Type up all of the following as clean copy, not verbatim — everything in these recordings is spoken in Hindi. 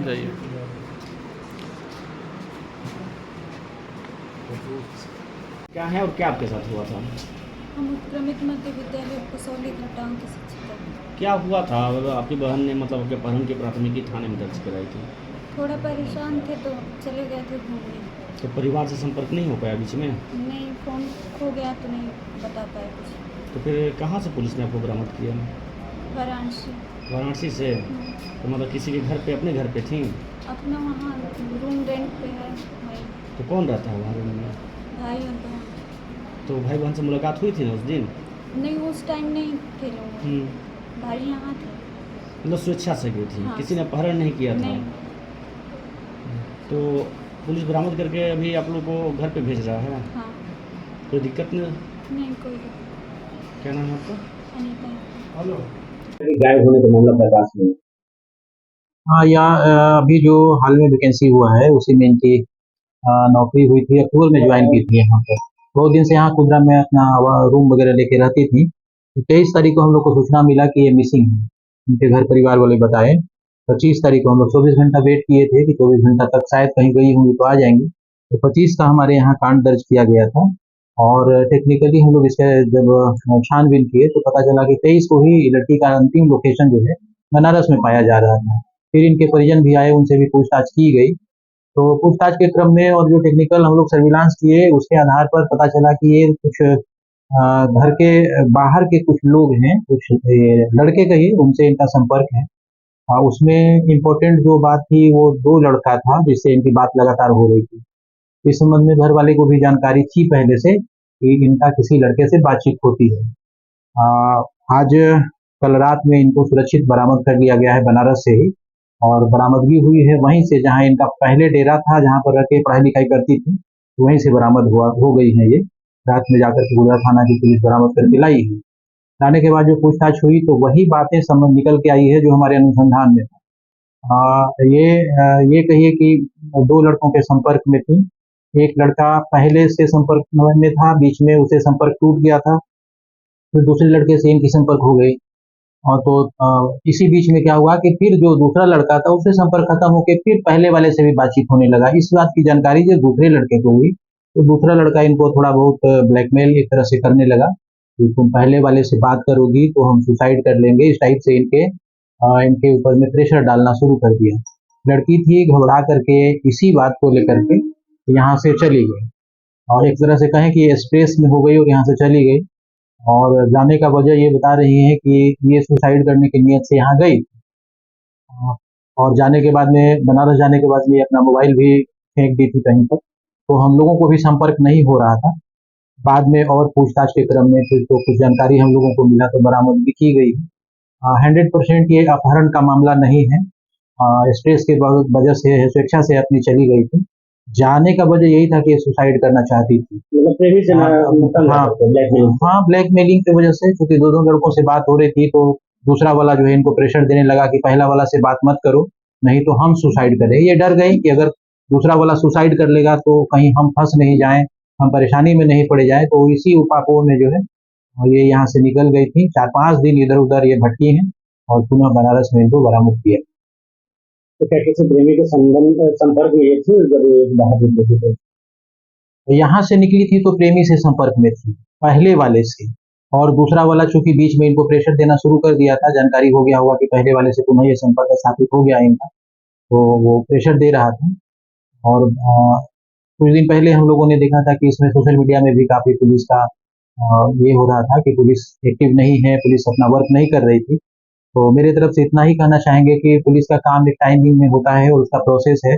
जाइए। क्या है और क्या आपके साथ हुआ था? हम उत्क्रमित मध्य विद्यालय कसौली घटाओं की शिक्षिका हैं। क्या हुआ था? मतलब आपकी बहन ने मतलब आपके अपहरण की प्राथमिकी थाने में दर्ज कराई थी। थोड़ा परेशान थे तो चले गए थे घूमने। तो परिवार से संपर्क नहीं हो पाया बीच में? नहीं, फ़ोन खो गया तो नहीं बता पाए कुछ। तो फिर कहाँ से पुलिस ने आपको बरामद किया? वाराणसी। वाराणसी से? तो मतलब किसी के घर पे, अपने घर पे थी? अपना वहाँ रूम रेंट पे है वहीं। तो कौन रहता है वहाँ रूम में? भाई और बहन। तो भाई बहन से मुलाकात हुई थी ना उस दिन? नहीं, उस टाइम नहीं थे लोग। भाई यहाँ थे। मतलब स्वेच्छा से गई थी? हाँ। किसी ने अपहरण नहीं किया था? नहीं। तो पुलिस बरामद करके अभी आप लोग को घर पे भेज रहा है? हाँ। कोई दिक्कत नहीं? नहीं, कोई दिक्कत। क्या नाम है आपका? अनीता। हेलो। गायब होने का मामला प्रकाश में। हाँ, अभी जो हाल में वैकेंसी हुआ है उसी में इनकी नौकरी हुई थी, अक्टूबर में ज्वाइन की थी यहाँ पर। 2 दिन से यहाँ कुदरा में अपना रूम वगैरह लेके रहती थी। तो 23 तारीख को हम लोग को सूचना मिला कि ये मिसिंग है। उनके घर परिवार वाले बताए। 25 तारीख को हम लोग 24 घंटा वेट किए थे कि 24 घंटा तक शायद कहीं गई होंगी तो आ जाएंगी। तो 25 का हमारे यहाँ कांड दर्ज किया गया था। और टेक्निकली हम लोग इसके जब छानबीन किए तो पता चला कि 23 को ही लड़की का अंतिम लोकेशन जो है बनारस में पाया जा रहा था। फिर इनके परिजन भी आए, उनसे भी पूछताछ की गई। तो पूछताछ के क्रम में और जो टेक्निकल हम लोग सर्विलांस किए उसके आधार पर पता चला कि ये कुछ घर के बाहर के कुछ लोग हैं, कुछ लड़के कहिए, उनसे इनका संपर्क है। उसमें इम्पोर्टेंट जो बात थी वो 2 लड़का था जिससे इनकी बात लगातार हो रही थी। इस संबंध में घर वाले को भी जानकारी थी पहले से कि इनका किसी लड़के से बातचीत होती है। अ, आज कल रात में इनको सुरक्षित बरामद कर लिया गया है बनारस से ही। और बरामदगी हुई है वहीं से जहाँ इनका पहले डेरा था, जहाँ पर रह के पढ़ाई लिखाई करती थी, वहीं से बरामद हो गई है ये। रात में जाकर के गोधरा थाना की पुलिस बरामद करके लाई है। लाने के बाद जो पूछताछ हुई तो वही बातें समझ निकल के आई है जो हमारे अनुसंधान में था। ये कहिए कि 2 लड़कों के संपर्क में थी। एक लड़का पहले से संपर्क में था, बीच में उसे संपर्क टूट गया था। फिर दूसरे लड़के से इनकी संपर्क हो गई। और तो इसी बीच में क्या हुआ कि फिर जो दूसरा लड़का था उससे संपर्क खत्म होके फिर पहले वाले से भी बातचीत होने लगा। इस बात की जानकारी जब दूसरे लड़के को हुई तो दूसरा लड़का इनको थोड़ा बहुत ब्लैकमेल एक तरह से करने लगा कि तुम पहले वाले से बात करोगी तो हम सुसाइड कर लेंगे। इस टाइप से इनके ऊपर में प्रेशर डालना शुरू कर दिया। लड़की थी घबरा करके इसी बात को लेकर के यहाँ से चली गई। और एक तरह से कहें कि स्ट्रेस में हो गई और यहाँ से चली गई। और जाने का वजह ये बता रही है कि ये सुसाइड करने की नीयत से यहाँ गई। और जाने के बाद में बनारस जाने के बाद में अपना मोबाइल भी फेंक दी थी कहीं पर। तो हम लोगों को भी संपर्क नहीं हो रहा था। बाद में और पूछताछ के क्रम में फिर तो कुछ जानकारी हम लोगों को मिला तो बरामदगी की गई। 100% ये अपहरण का मामला नहीं है। स्ट्रेस के वजह से स्वेच्छा से अपनी चली गई थी। जाने का वजह यही था कि ये सुसाइड करना चाहती थी। मतलब प्रेमी से हाँ, ब्लैकमेल? हाँ, ब्लैकमेलिंग की वजह से, क्योंकि 2 लड़कों से बात हो रही थी तो दूसरा वाला जो है इनको प्रेशर देने लगा कि पहला वाला से बात मत करो, नहीं तो हम सुसाइड करें। ये डर गई कि अगर दूसरा वाला सुसाइड कर लेगा तो कहीं हम फंस नहीं जाएं, हम परेशानी में नहीं पड़ जाएं। तो इसी उपापों में जो है ये यहाँ से निकल गई थी। 4-5 दिन इधर उधर ये भटकी हैं और पुनः बनारस में इनको बरामद किया। तो क्या किसी प्रेमी के संपर्क में ये थी जब ये बाहर निकली थी? तो यहाँ से निकली थी तो प्रेमी से संपर्क में थी, पहले वाले से। और दूसरा वाला चूंकि बीच में इनको प्रेशर देना शुरू कर दिया था, जानकारी हो गया होगा कि पहले वाले से पुनः ये संपर्क स्थापित हो गया इनका, तो वो प्रेशर दे रहा था। और कुछ दिन पहले हम लोगों ने देखा था कि इसमें सोशल मीडिया में भी काफी पुलिस का ये हो रहा था कि पुलिस एक्टिव नहीं है, पुलिस अपना वर्क नहीं कर रही थी। तो मेरे तरफ से इतना ही कहना चाहेंगे कि पुलिस का काम एक टाइमिंग में होता है और उसका प्रोसेस है।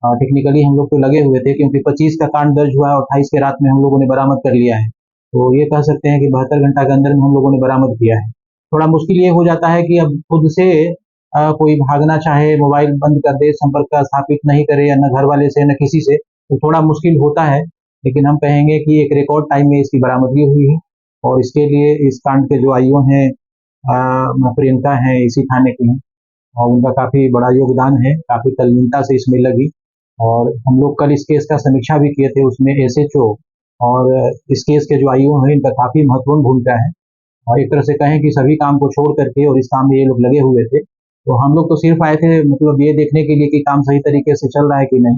टेक्निकली हम लोग तो लगे हुए थे क्योंकि 25 का कांड दर्ज हुआ और 28 के रात में हम लोगों ने बरामद कर लिया है। तो ये कह सकते हैं कि 72 घंटा के अंदर में हम लोगों ने बरामद किया है। थोड़ा मुश्किल ये हो जाता है कि अब खुद से कोई भागना चाहे, मोबाइल बंद कर दे, संपर्क का स्थापित नहीं करे, या न घर वाले से न किसी से, तो थोड़ा मुश्किल होता है। लेकिन हम कहेंगे कि एक रिकॉर्ड टाइम में इसकी बरामदगी हुई है। और इसके लिए इस कांड के जो आईओ हैं प्रियंका हैं, इसी थाने की हैं, और उनका काफी बड़ा योगदान है, काफी तल्लीनता से इसमें लगी। और हम लोग कल इस केस का समीक्षा भी किए थे, उसमें एसएचओ और इस केस के जो आईओ हैं इनका काफी महत्वपूर्ण भूमिका है। और एक तरह से कहें कि सभी काम को छोड़ करके और इस काम में ये लोग लगे हुए थे। तो हम लोग तो सिर्फ आए थे मतलब ये देखने के लिए कि काम सही तरीके से चल रहा है कि नहीं।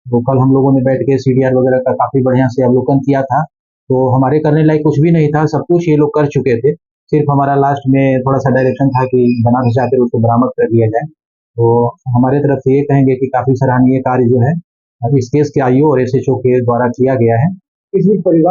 तो कल हम लोगों ने बैठ के सीडीआर वगैरह का काफ़ी बढ़िया से अवलोकन किया था। तो हमारे करने लायक कुछ भी नहीं था, सब कुछ ये लोग कर चुके थे। सिर्फ हमारा लास्ट में थोड़ा-सा डायरेक्शन था कि बना भिजा उसको बरामद कर लिया जाए। तो हमारे तरफ से ये कहेंगे कि काफ़ी सराहनीय कार्य जो है इस केस के आईओ और एसएचओ के द्वारा किया गया है। इस बीच परिवार